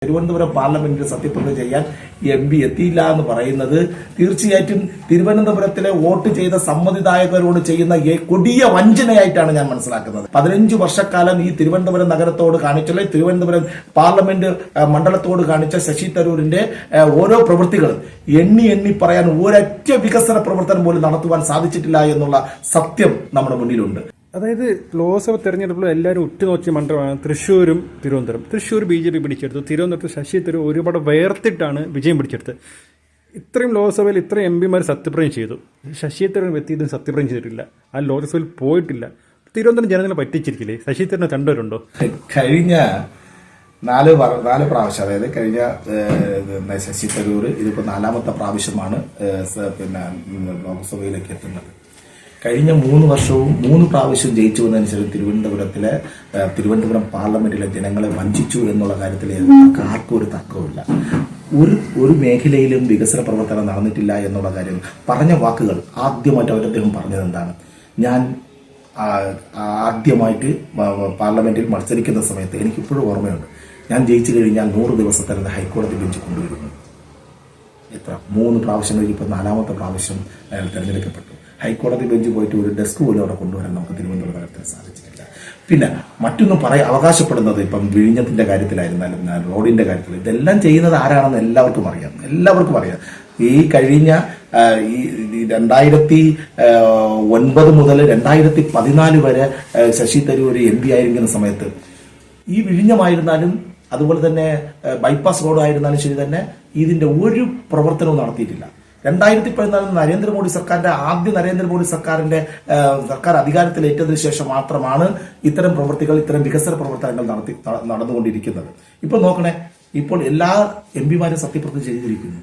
തിരുവനന്തപുരം പാർലമെന്റിൽ സത്യപ്രതിജ്ഞ ചെയ്യാൻ എംപി എത്തിയില്ല എന്ന് പറയുന്നത് തീർച്ചയായിട്ടും തിരുവനന്തപുരത്തിലെ വോട്ട് ചെയ്ത സമ്മതിദായകരോട് ചെയ്യുന്ന കൊടിയ വഞ്ചനയായിട്ടാണ് ഞാൻ മനസ്സിലാക്കുന്നത്. 15 വർഷക്കാലം ഈ തിരുവനന്തപുരം നഗരത്തോട് കാണിച്ചുള്ള തിരുവനന്തപുരം പാർലമെന്റ് മണ്ഡലത്തോട് കാണിച്ച ശശി തരൂരിന്റെ ഓരോ പ്രവൃത്തികളും എണ്ണി പറയാൻ ഒരൊറ്റ വികസന പ്രവർത്തനം പോലും നടത്തുവാൻ സാധിച്ചിട്ടില്ല എന്നുള്ള സത്യം നമ്മുടെ മുന്നിലുണ്ട്. അതായത് ലോക്സഭ തെരഞ്ഞെടുപ്പിൽ എല്ലാവരും ഉറ്റുനോക്കിയ മണ്ഡലമാണ് തൃശ്ശൂരും തിരുവനന്തപുരം. തൃശ്ശൂർ BJP പിടിച്ചെടുത്തു, തിരുവനന്തപുരത്ത് ശശി തരൂർ ഒരുപാട് വേർത്തിട്ടാണ് വിജയം പിടിച്ചെടുത്തത്. ഇത്രയും ലോക്സഭയിൽ ഇത്രയും MP സത്യപ്രതിജ്ഞ ചെയ്തു. ശശി തരൂർ വ്യക്തിയും സത്യപ്രതിജ്ഞ ചെയ്തിട്ടില്ല, ആ ലോക്സഭയിൽ പോയിട്ടില്ല. തിരുവനന്തപുരം ജനങ്ങളെ പറ്റിച്ചിരിക്കില്ലേ? ശശി തരൂരിനെ കണ്ടവരുണ്ടോ? കഴിഞ്ഞ നാല് പ്രാവശ്യം, അതായത് കഴിഞ്ഞ ശശി തരൂർ ഇതിപ്പോ 4ാമത്തെ പ്രാവശ്യമാണ് ലോക്സഭയിലേക്ക് എത്തുന്നത്. കഴിഞ്ഞ 3 വർഷവും 3 പ്രാവശ്യം ജയിച്ചു വന്നതനുസരിച്ച് തിരുവനന്തപുരം പാർലമെന്റിലെ ജനങ്ങളെ വഞ്ചിച്ചു എന്നുള്ള കാര്യത്തിൽ ആർക്കും ഒരു തർക്കമില്ല. ഒരു മേഖലയിലും വികസന പ്രവർത്തനം നടന്നിട്ടില്ല എന്നുള്ള കാര്യം പറഞ്ഞ വാക്കുകൾ ആദ്യമായിട്ട് അദ്ദേഹം പറഞ്ഞത് എന്താണ്? ഞാൻ ആദ്യമായിട്ട് പാർലമെന്റിൽ മത്സരിക്കുന്ന സമയത്ത് എനിക്കിപ്പോഴും ഓർമ്മയുണ്ട്, ഞാൻ ജയിച്ചു കഴിഞ്ഞാൽ 100 ദിവസത്തെ ഹൈക്കോടതി ബെഞ്ച് കൊണ്ടുവരുന്നു. എത്ര 3 പ്രാവശ്യം കഴിഞ്ഞപ്പോൾ 4ാമത്തെ പ്രാവശ്യം അയാൾ തെരഞ്ഞെടുക്കപ്പെട്ടു. ഹൈക്കോടതി ബെഞ്ച് പോയിട്ട് ഒരു ഡെസ്ക് പോലും അവിടെ കൊണ്ടുവരാൻ നമുക്ക് തിരുവനന്തപുരം നഗരത്തിൽ സാധിച്ചിട്ടില്ല. പിന്നെ മറ്റൊന്നും അവകാശപ്പെടുന്നത് ഇപ്പം വിഴിഞ്ഞത്തിന്റെ കാര്യത്തിലായിരുന്നാലും റോഡിന്റെ കാര്യത്തിൽ ഇതെല്ലാം ചെയ്യുന്നത് ആരാണെന്ന് എല്ലാവർക്കും അറിയാം. ഈ കഴിഞ്ഞ 2009 മുതൽ 2014 വരെ ശശി തരൂർ MP ആയിരിക്കുന്ന സമയത്ത് ഈ വിഴിഞ്ഞമായിരുന്നാലും അതുപോലെ തന്നെ ബൈപ്പാസ് റോഡ് ആയിരുന്നാലും ശരി തന്നെ ഇതിന്റെ ഒരു പ്രവർത്തനവും നടത്തിയിട്ടില്ല. 2014 നരേന്ദ്രമോദി സർക്കാരിന്റെ സർക്കാർ അധികാരത്തിലേറ്റതിനു ശേഷം മാത്രമാണ് ഇത്തരം പ്രവൃത്തികൾ, ഇത്തരം വികസന പ്രവർത്തനങ്ങൾ നടന്നുകൊണ്ടിരിക്കുന്നത്. ഇപ്പൊ നോക്കണേ, ഇപ്പോൾ എല്ലാ MP സത്യപ്രതിജ്ഞ ചെയ്തിരിക്കുന്നു.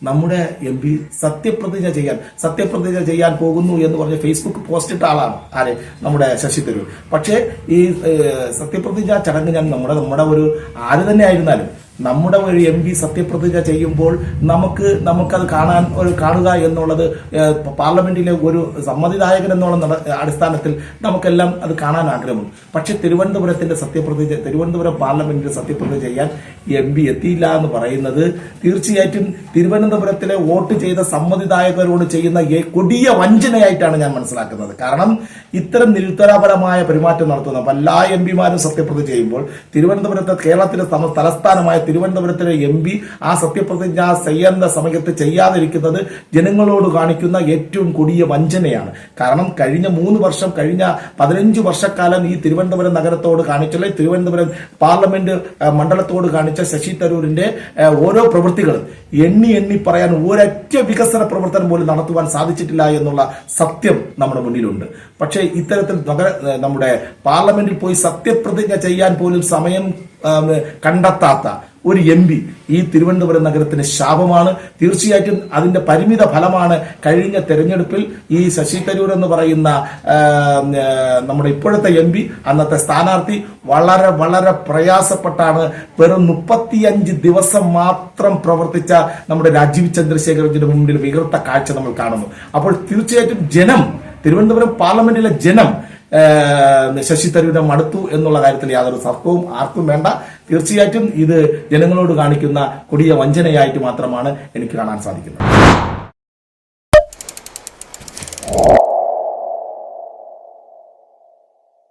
നമ്മുടെ MP സത്യപ്രതിജ്ഞ ചെയ്യാൻ പോകുന്നു എന്ന് പറഞ്ഞ് ഫേസ്ബുക്ക് പോസ്റ്റ് ഇട്ട ആളാണ് ആര്? നമ്മുടെ ശശി തരൂർ. പക്ഷേ ഈ സത്യപ്രതിജ്ഞ ചടങ്ങ് ഞാൻ നമ്മുടെ ഒരു ആര് തന്നെ ആയിരുന്നാലും നമ്മുടെ ഒരു MP സത്യപ്രതിജ്ഞ ചെയ്യുമ്പോൾ നമുക്കത് കാണുക എന്നുള്ളത് പാർലമെന്റിലെ ഒരു സമ്മതിദായകൻ എന്നുള്ള അടിസ്ഥാനത്തിൽ നമുക്കെല്ലാം അത് കാണാൻ ആഗ്രഹമുണ്ട്. പക്ഷെ തിരുവനന്തപുരം പാർലമെന്റിൽ സത്യപ്രതിജ്ഞ ചെയ്യാൻ MP എത്തിയില്ല എന്ന് പറയുന്നത് തീർച്ചയായിട്ടും തിരുവനന്തപുരത്തിലെ വോട്ട് ചെയ്ത സമ്മതിദായകരോട് ചെയ്യുന്ന കൊടിയ വഞ്ചനയായിട്ടാണ് ഞാൻ മനസ്സിലാക്കുന്നത്. കാരണം ഇത്തരം നിരുത്തരപരമായ പെരുമാറ്റം നടത്തുന്ന എല്ലാ MP സത്യപ്രതിജ്ഞ ചെയ്യുമ്പോൾ കേരളത്തിലെ തലസ്ഥാനമായ തിരുവനന്തപുരത്തിലെ MP ആ സത്യപ്രതിജ്ഞ ചെയ്യേണ്ട സമയത്ത് ചെയ്യാതിരിക്കുന്നത് ജനങ്ങളോട് കാണിക്കുന്ന ഏറ്റവും കൊടിയ വഞ്ചനയാണ്. കാരണം കഴിഞ്ഞ 15 വർഷക്കാലം ഈ തിരുവനന്തപുരം നഗരത്തോട് കാണിച്ചുള്ള തിരുവനന്തപുരം പാർലമെന്റ് മണ്ഡലത്തോട് കാണിച്ച ശശി തരൂരിന്റെ ഓരോ പ്രവൃത്തികളും എണ്ണി പറയാൻ ഒരൊറ്റ വികസന പ്രവർത്തനം പോലും നടത്തുവാൻ സാധിച്ചിട്ടില്ല എന്നുള്ള സത്യം നമ്മുടെ മുന്നിലുണ്ട്. പക്ഷേ ഇത്തരത്തിൽ നമ്മുടെ പാർലമെന്റിൽ പോയി സത്യപ്രതിജ്ഞ ചെയ്യാൻ പോലും സമയം കണ്ടെത്താത്ത ഒരു MP ഈ തിരുവനന്തപുരം നഗരത്തിന് ശാപമാണ്. തീർച്ചയായിട്ടും അതിന്റെ പരിമിത ഫലമാണ് കഴിഞ്ഞ തെരഞ്ഞെടുപ്പിൽ ഈ ശശി തരൂർ എന്ന് പറയുന്ന നമ്മുടെ ഇപ്പോഴത്തെ MP, അന്നത്തെ സ്ഥാനാർത്ഥി വളരെ പ്രയാസപ്പെട്ടാണ് വെറും 35 ദിവസം മാത്രം പ്രവർത്തിച്ച നമ്മുടെ രാജീവ് ചന്ദ്രശേഖരന്റെ മുമ്പിൽ വികൃത കാഴ്ച നമ്മൾ കാണുന്നു. അപ്പോൾ തീർച്ചയായിട്ടും തിരുവനന്തപുരം പാർലമെന്റിലെ ജനം ശശി തരൂരിനെ മടുത്തു എന്നുള്ള കാര്യത്തിൽ യാതൊരു തർക്കവും ആർക്കും വേണ്ട. തീർച്ചയായിട്ടും ഇത് ജനങ്ങളോട് കാണിക്കുന്ന കൊടിയ വഞ്ചനയായിട്ട് മാത്രമാണ് എനിക്ക് കാണാൻ സാധിക്കുന്നത്.